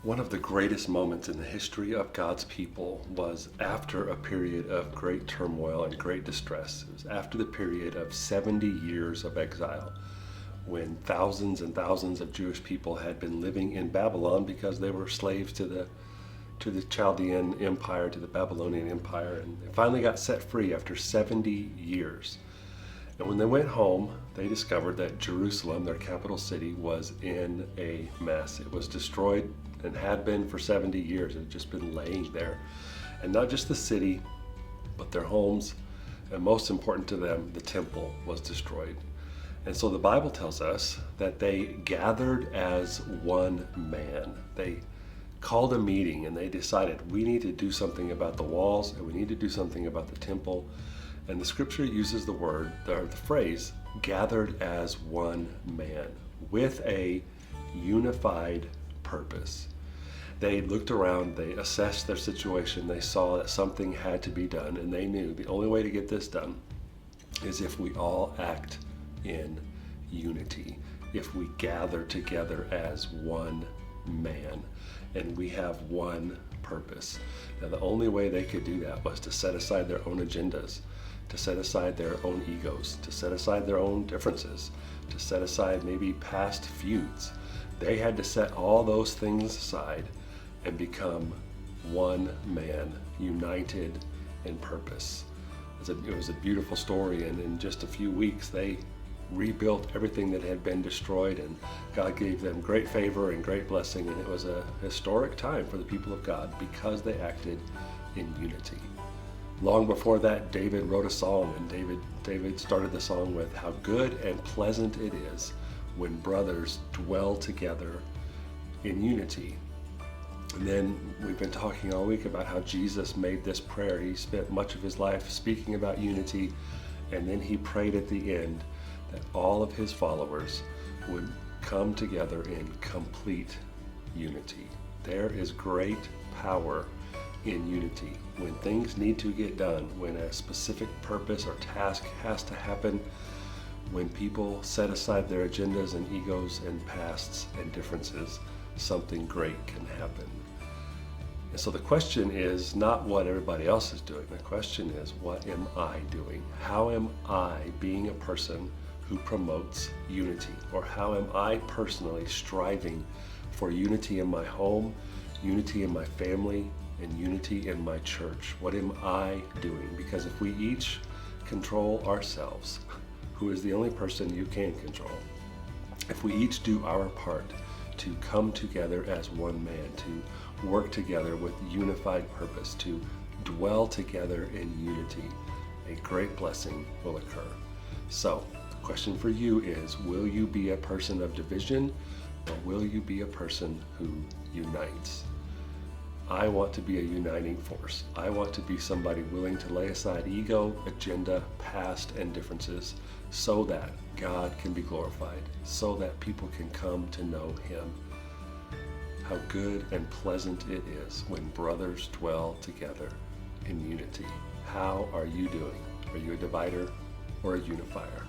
One of the greatest moments in the history of God's people was after a period of great turmoil and great distress. It was after the period of 70 years of exile, when thousands and thousands of Jewish people had been living in Babylon because they were slaves to the Chaldean Empire, to the Babylonian Empire, and they finally got set free after 70 years. And when they went home, they discovered that Jerusalem, their capital city, was in a mess. It was destroyed and had been for 70 years. It had just been laying there. And not just the city, but their homes, and most important to them, the temple was destroyed. And so the Bible tells us that they gathered as one man. They called a meeting and they decided, we need to do something about the walls and we need to do something about the temple. And the scripture uses the word, or the phrase, gathered as one man, with a unified purpose. They looked around, they assessed their situation, they saw that something had to be done, and they knew the only way to get this done is if we all act in unity, if we gather together as one man, and we have one purpose. Now, the only way they could do that was to set aside their own agendas, to set aside their own egos, to set aside their own differences, to set aside maybe past feuds. They had to set all those things aside and become one man, united in purpose. It was a beautiful story, and in just a few weeks they rebuilt everything that had been destroyed, and God gave them great favor and great blessing, and it was a historic time for the people of God because they acted in unity. Long before that, David wrote a song, and David started the song with how good and pleasant it is when brothers dwell together in unity. And then we've been talking all week about how Jesus made this prayer. He spent much of his life speaking about unity, and then he prayed at the end that all of his followers would come together in complete unity. There is great power in unity. When things need to get done, when a specific purpose or task has to happen, when people set aside their agendas and egos and pasts and differences, something great can happen. And so the question is not what everybody else is doing. The question is, what am I doing? How am I being a person who promotes unity? Or how am I personally striving for unity in my home, unity in my family, and unity in my church? What am I doing? Because if we each control ourselves, who is the only person you can control, if we each do our part to come together as one man, to work together with unified purpose, to dwell together in unity, a great blessing will occur. So the question for you is, will you be a person of division, or will you be a person who unites? I want to be a uniting force. I want to be somebody willing to lay aside ego, agenda, past, and differences so that God can be glorified, so that people can come to know him. How good and pleasant it is when brothers dwell together in unity. How are you doing? Are you a divider or a unifier?